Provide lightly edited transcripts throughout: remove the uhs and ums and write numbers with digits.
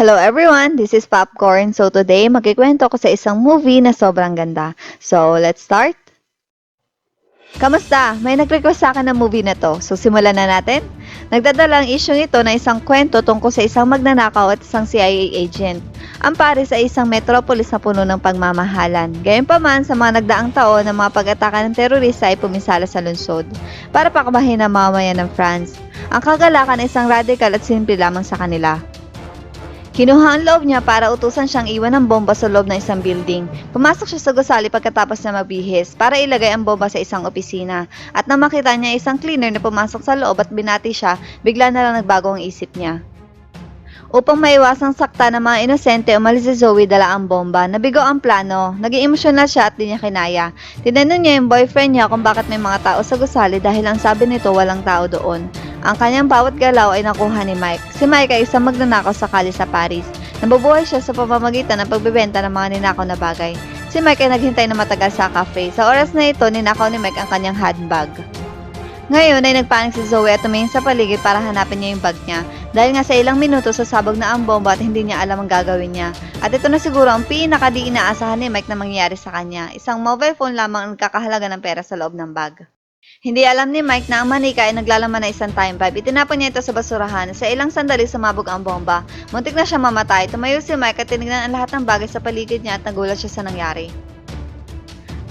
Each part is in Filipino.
Hello everyone, this is Popcorn. So today, magkikwento ko sa isang movie na sobrang ganda. So, let's start. Kamusta? May nag-request sa akin ng movie na to. So, simulan na natin. Nagdadala ang isyong ito na isang kwento tungkol sa isang magnanakaw at isang CIA agent. Ang Paris ay isang metropolis na puno ng pagmamahalan. Gayunpaman, sa mga nagdaang taon, ang mga pag-ataka ng terorista ay pumisala sa lungsod para pakbahin ang mamayan ng France. Ang kagalakan ay isang radical at simple lamang sa kanila. Kinuha ang loob niya para utusan siyang iwan ng bomba sa loob ng isang building. Pumasok siya sa gusali pagkatapos na magbihis para ilagay ang bomba sa isang opisina. At nang makita niya isang cleaner na pumasok sa loob at binati siya, bigla na lang nagbago ang isip niya. Upang maiwasang sakta ng mga inosente, umalis si Zoe dala ang bomba. Nabigo ang plano. Naging emosyonal siya at di niya kinaya. Tinanong niya yung boyfriend niya kung bakit may mga tao sa gusali dahil ang sabi nito walang tao doon. Ang kanyang bawat galaw ay nakuha ni Mike. Si Mike ay isang magnanakaw sa kalye sa Paris. Nabubuhay siya sa pamamagitan ng pagbebenta ng mga ninakaw na bagay. Si Mike ay naghintay na matagal sa cafe. Sa oras na ito, ninakaw ni Mike ang kanyang handbag. Ngayon ay nagpanik si Zoe at tumingin sa paligid para hanapin niya yung bag niya. Dahil nga sa ilang minuto sasabog na ang bomba at hindi niya alam ang gagawin niya. At ito na siguro ang pinakadi inaasahan ni Mike na mangyayari sa kanya. Isang mobile phone lamang ang kakahalaga ng pera sa loob ng bag. Hindi alam ni Mike na ang manika ay naglalaman ng isang time pipe. Itinapon niya ito sa basurahan. Sa ilang sandali sumabog ang bomba. Muntik na siya mamatay. Tumayo si Mike at tinignan ang lahat ng bagay sa paligid niya at nagulat siya sa nangyari.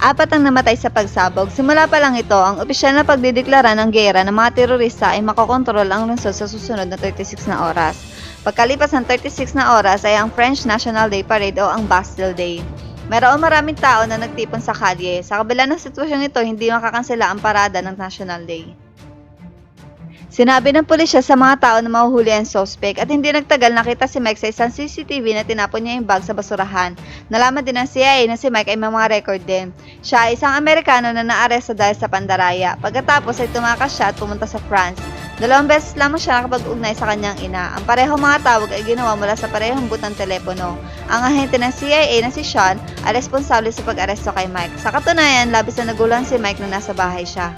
4 ang namatay sa pagsabog. Simula pa lang ito, ang opisyal na pagdideklara ng giyera ng mga terorista ay makokontrol ang lungsod sa susunod na 36 na oras. Pagkalipas ng 36 na oras ay ang French National Day Parade o ang Bastille Day. Mayroong maraming tao na nagtipon sa kalye. Sa kabila ng sitwasyong ito, hindi makakansela ang parada ng National Day. Sinabi ng pulisya sa mga tao na mahuhuli ang suspect at hindi nagtagal nakita si Mike sa isang CCTV na tinapon niya yung bag sa basurahan. Nalaman din ng CIA na si Mike ay may mga record din. Siya ay isang Amerikano na naaresto dahil sa pandaraya. Pagkatapos ay tumakas siya at pumunta sa France. 2 beses lamang siya nakapag-ugnay sa kanyang ina. Ang parehong mga tawag ay ginawa mula sa parehong butang telepono. Ang ahente ng CIA na si Sean ay responsable sa pag-aresto kay Mike. Sa katunayan, labis na nagulan si Mike na nasa bahay siya.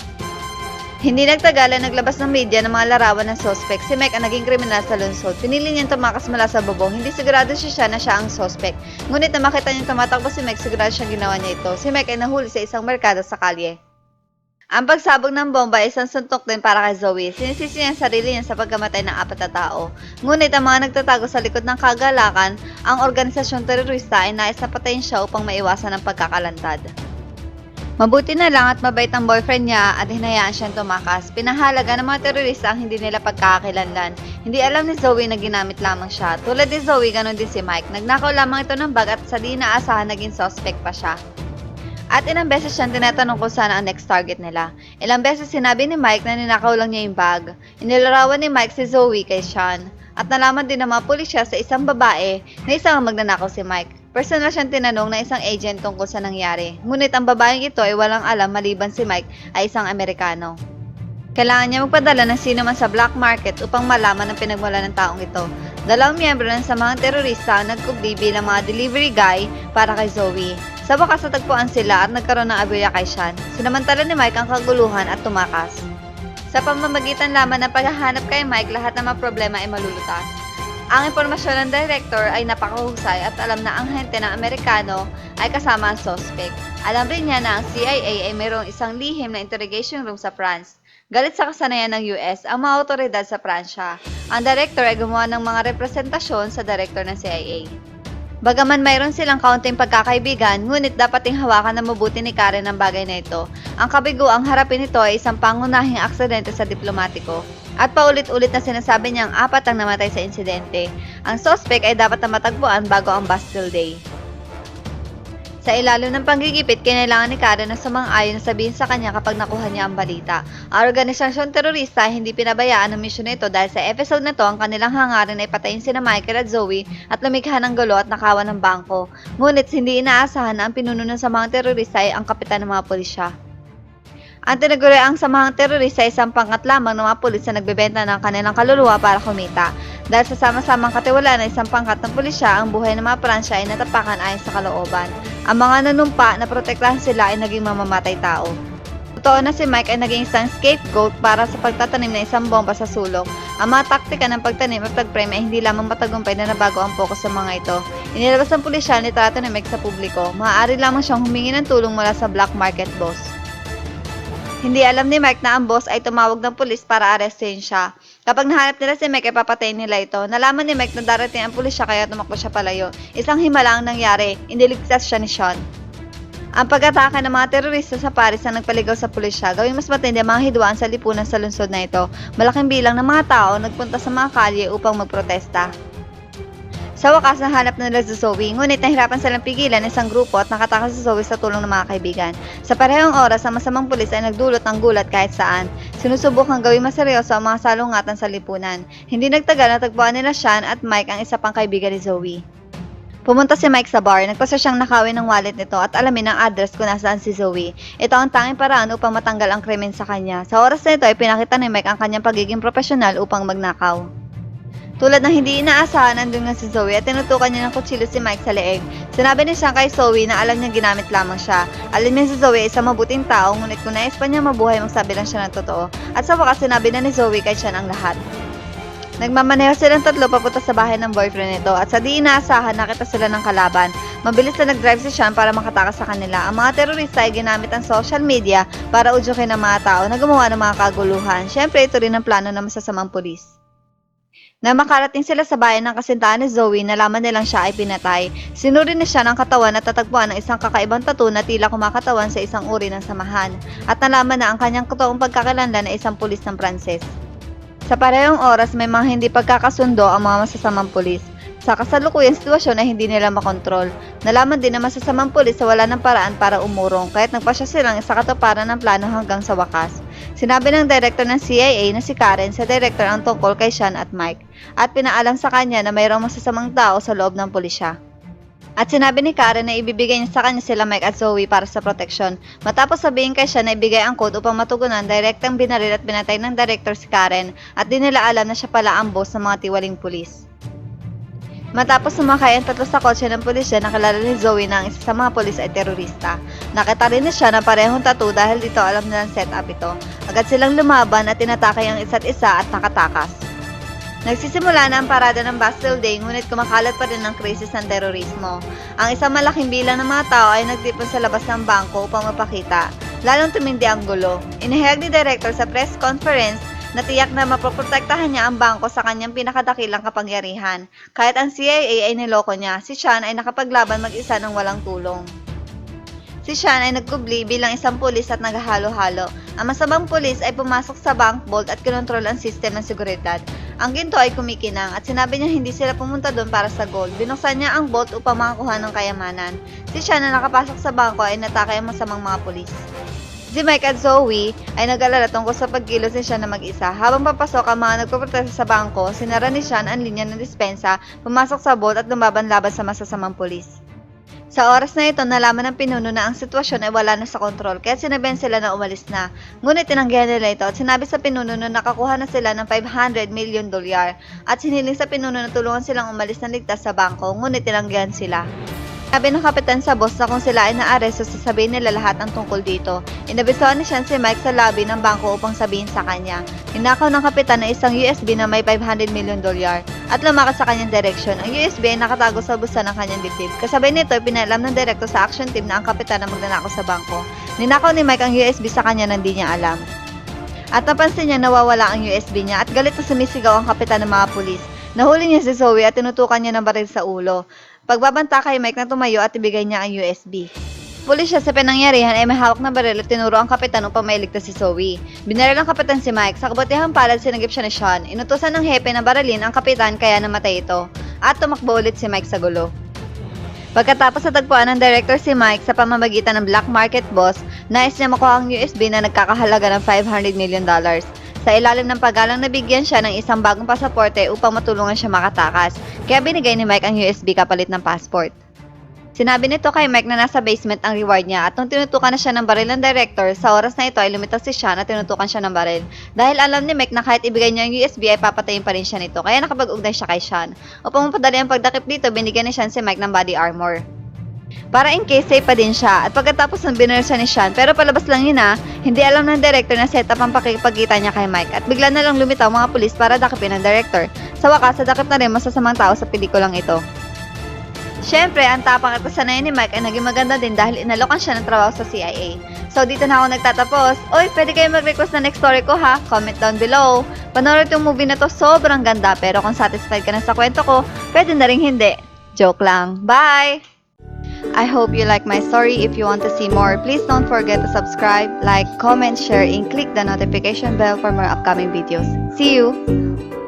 Hindi nagtagal ay naglabas ng media ng mga larawan ng suspect. Si Mike ang naging kriminal sa lungsod. Pinili niyang tumakas mula sa bubong. Hindi sigurado siya na siya ang suspect. Ngunit na makita niyang tumatakbo si Mike, sigurado siyang ginawa niya ito. Si Mike ay nahuli sa isang merkado sa kalye. Ang pagsabog ng bomba ay isang suntok din para kay Zoe. Sinisisi niya ang sarili niya sa pagkamatay ng 4 na tao. Ngunit ang mga nagtatago sa likod ng kagalakan, ang organisasyong terorista ay nais na patayin siya upang maiwasan ang pagkakalantad. Mabuti na lang at mabait ang boyfriend niya at hinayaan siyang tumakas. Pinahalaga ng mga terorista ang hindi nila pagkakakilanlan. Hindi alam ni Zoe na ginamit lamang siya. Tulad ni Zoe, ganun din si Mike. Nagnakaw lamang ito ng bag at sa di inaasahan naging suspect pa siya. At ilang beses siyang tinatanong kung saan ang next target nila. Ilang beses sinabi ni Mike na ninakaw lang niya yung bag. Inilarawan ni Mike si Zoe kay Sean. At nalaman din ng mga pulisya sa isang babae na isang magnanakaw si Mike. Personal siyang tinanong ng isang agent tungkol sa nangyari. Ngunit ang babaeng ito ay walang alam maliban si Mike ay isang Amerikano. Kailangan niya magpadala ng sino man sa black market upang malaman ang pinagmula ng taong ito. 2 miyembro ng samahang terorista ang nagkubli bilang mga delivery guy para kay Zoe. Sa wakas natagpuan sila at nagkaroon ng aberya kay Sean. Sinamantala ni Mike ang kaguluhan at tumakas. Sa pamamagitan lamang ng paghahanap kay Mike, lahat ng mga problema ay malulutas. Ang impormasyon ng director ay napakahusay at alam na ang ahente ng Amerikano ay kasama ang suspect. Alam rin niya na ang CIA ay mayroong isang lihim na interrogation room sa France. Galit sa kasanayan ng US ang mga otoridad sa Pransya. Ang director ay gumawa ng mga representasyon sa director ng CIA. Bagaman mayroon silang kaunting pagkakaibigan, ngunit dapat ding hawakan na mabuti ni Karen ang bagay na ito. Ang kabiguang harapin nito ay isang pangunahing aksidente sa diplomatiko. At paulit-ulit na sinasabi niyang 4 ang namatay sa insidente. Ang suspect ay dapat na matagpuan bago ang Bastille Day. Sa ilalim ng panggigipit, kinailangan ni Karen na sumang-ayon na sabihin sa kanya kapag nakuha niya ang balita. Ang organisasyong terorista ay hindi pinabayaan ang misyon nito dahil sa episode na to, ang kanilang hangarin ay patayin sina Michael at Zoe at lumikha ng gulo at nakawan ng bangko. Ngunit hindi inaasahan na ang pinuno ng samahang terorista ay ang kapitan ng mga pulisya. Ang tinaguriang samahang terorista ay isang pangkat lamang ng mga pulis na nagbebenta ng kanilang kaluluwa para kumita. Dahil sa sama-samang katiwalaan ng isang pangkat ng pulisya, ang buhay ng mga Pransya ay natapakan ayon sa kalooban. Ang mga nanumpa na protektahan sila ay naging mamamatay tao. Totoo na si Mike ay naging isang scapegoat para sa pagtatanim ng isang bomba sa sulok. Ang mga taktika ng pagtanim at pag-frame ay hindi lamang matagumpay na nabago ang focus sa mga ito. Inilabas ng pulisya ang litrato ni Mike sa publiko. Maaari lamang siyang humingi ng tulong mula sa black market boss. Hindi alam ni Mike na ang boss ay tumawag ng pulis para arestin siya. Kapag nahanap nila si Mike ay papatayin nila ito. Nalaman ni Mike na darating ang pulisya kaya tumakbo siya palayo. Isang himala ang nangyari, iniligtas siya ni Sean. Ang pag-atake ng mga terorista sa Paris na nagpaligaw sa pulisya, gawing mas matindi ang mga hidwaan sa lipunan sa lungsod na ito. Malaking bilang ng mga tao nagpunta sa mga kalye upang magprotesta. Sa wakas, nahanap na nila si Zoe, ngunit nahirapan silang pigilan isang grupo at nakatakas si Zoe sa tulong ng mga kaibigan. Sa parehong oras, ang masamang pulis ay nagdulot ng gulat kahit saan. Sinusubukang gawing maseryoso ang mga salungatan sa lipunan. Hindi nagtagal natagpuan nila Sean at Mike ang isa pang kaibigan ni Zoe. Pumunta si Mike sa bar, nagpasya siyang nakawin ng wallet nito at alamin ang address kung nasaan si Zoe. Ito ang tanging paraan upang matanggal ang krimen sa kanya. Sa oras na ito ay pinakita ni Mike ang kanyang pagiging profesional upang magnakaw. Tulad ng hindi inaasahan, andun nga si Zoe at tinutukan niya ng kutsilyo si Mike sa leeg. Sinabi niya siya kay Zoe na alam niya ginamit lamang siya. Alam niya si Zoe ay isang mabuting tao, ngunit kung nais pa niya mabuhay, magsabi lang siya ng totoo. At sa wakas, sinabi na ni Zoe kay Sean ang lahat. Nagmamaneho silang tatlo papunta sa bahay ng boyfriend nito at sa di inaasahan nakita sila ng kalaban. Mabilis na nag-drive si Sean para makatakas sa kanila. Ang mga terorista ay ginamit ang social media para udyukin ang mga tao na gumawa ng mga kaguluhan. Siyempre, ito rin ang plano ng masasamang pulis. Nang makarating sila sa bayan ng kasintahan ni Zoe, nalaman nilang siya ay pinatay. Sinuri ni siya ng katawan at tatagpuan ng isang kakaibang tattoo na tila kumakatawan sa isang uri ng samahan. At nalaman na ang kanyang totoong pagkakalanlan ay isang pulis ng Pranses. Sa parehong oras, may mga hindi pagkakasundo ang mga masasamang pulis. Sa kasalukuyang sitwasyon ay hindi nila makontrol. Nalaman din na masasamang pulis sa wala ng paraan para umurong, kaya't nagpasya silang sa katuparan ng plano hanggang sa wakas. Sinabi ng director ng CIA na si Karen sa director ang tungkol kay Sean at Mike, at pinaalam sa kanya na mayroong masasamang tao sa loob ng pulisya. At sinabi ni Karen na ibibigay niya sa kanya sila Mike at Zoe para sa proteksyon. Matapos sabihin kay Sean na ibigay ang code upang matugunan, direktang binaril at pinatay ng director si Karen at di nila alam na siya pala ang boss ng mga tiwaling pulis. Matapos sumakay ang tatlo sa kotse ng pulisya, nakilala ni Zoe na ang isa sa mga pulis ay terorista. Nakita rin siya na parehong tattoo dahil dito alam nilang setup ito. Agad silang lumaban at tinatake ang isa't isa at nakatakas. Nagsisimula na ang parada ng Bastille Day, ngunit kumakalat pa rin ang krisis ng terorismo. Ang isang malaking bilang ng mga tao ay nagtipon sa labas ng bangko upang mapakita. Lalong tumindi ang gulo. Inihayag ni Director sa press conference na tiyak na mapoprotektahan niya ang bangko sa kanyang pinakadakilang kapangyarihan. Kahit ang CIA ay niloko niya, si Sean ay nakapaglaban mag-isa ng walang tulong. Si Sean ay nagkubli bilang isang pulis at naghahalo-halo. Ang masamang pulis ay pumasok sa bank vault at kinontrol ang sistem ng seguridad. Ang ginto ay kumikinang at sinabi niya hindi sila pumunta doon para sa gold. Binuksan niya ang vault upang makakuha ng kayamanan. Si Sean na nakapasok sa bangko ay natake ang masamang mga pulis. Si Mike at Zoe ay nag-alala tungkol sa pagkilos ni Sean na mag-isa. Habang papasok ang mga nagpoprotesta sa bangko, sinara ni Sean ang linya ng dispensa, pumasok sa vault at lumaban-laban sa masasamang pulis. Sa oras na ito, nalaman ng pinuno na ang sitwasyon ay wala na sa kontrol, kaya sinabihan sila na umalis na. Ngunit tinanggihan nila ito at sinabi sa pinuno na nakakuha na sila ng $500 million at siniling sa pinuno na tulungan silang umalis ng ligtas sa bangko, ngunit tinanggihan sila. Sabi ng kapitan sa boss na kung sila ay naaresto, sasabihin nila lahat ang tungkol dito. Inabisohan ni Sean si Mike sa lobby ng bangko upang sabihin sa kanya. Ninakaw ng kapitan na isang USB na may $500 million at lumakas sa kanyang direksyon. Ang USB ay nakatago sa bulsa ng kanyang dibdib. Kasabay nito, pinalam ng direktor sa action team na ang kapitan na magnanakaw sa bangko. Ninakaw ni Mike ang USB sa kanya nang di niya alam. At napansin niya nawawala ang USB niya at galit na sumisigaw ang kapitan ng mga pulis. Nahuli niya si Zoe at tinutukan niya ng baril sa ulo. Pagbabanta kay Mike na tumayo at ibigay niya ang USB. Pulis siya sa pinangyarihan ay may hawak na baril at tinuro ang kapitan upang mailigtas si Zoe. Binaril ang kapitan si Mike. Sa kabutihang palad, sinagip siya ni Sean. Inutusan ng hepe na barilin ang kapitan kaya namatay ito. At tumakbo ulit si Mike sa gulo. Pagkatapos natagpuan ng director si Mike sa pamamagitan ng black market boss, nais niya makuha ang USB na nagkakahalaga ng $500 million. Sa ilalim ng paggalang nabigyan siya ng isang bagong pasaporte upang matulungan siya makatakas, kaya binigay ni Mike ang USB kapalit ng passport. Sinabi nito kay Mike na nasa basement ang reward niya at nung tinutukan na siya ng baril ng director, sa oras na ito ay lumitaw si Sean at tinutukan siya ng baril. Dahil alam ni Mike na kahit ibigay niya ang USB ay papatayin pa rin siya nito, kaya nakapag-ugnay siya kay Sean. Upang mapadali ang pagdakip dito, binigyan ni Sean si Mike ng body armor. Para in case safe pa din siya. At pagkatapos ng binurn siya ni Sean, pero palabas lang yun hindi alam ng director na setup ang pakikipagkita niya kay Mike. At bigla na lang lumitaw mga pulis para dakipin ng director. Sa wakas, sadakip na rin masasamang tao sa pelikulang ito. Siyempre, ang tapang at kasanayan ni Mike ay naging maganda din dahil inalokan siya ng trabaho sa CIA. So, dito na ako nagtatapos. Uy, pwede kayo mag-request na next story ko ha? Comment down below. Panoorin yung movie na to, sobrang ganda. Pero kung satisfied ka na sa kwento ko, pwede na rin hindi. Joke lang. Bye! I hope you like my story. If you want to see more, please don't forget to subscribe, like, comment, share, and click the notification bell for more upcoming videos. See you!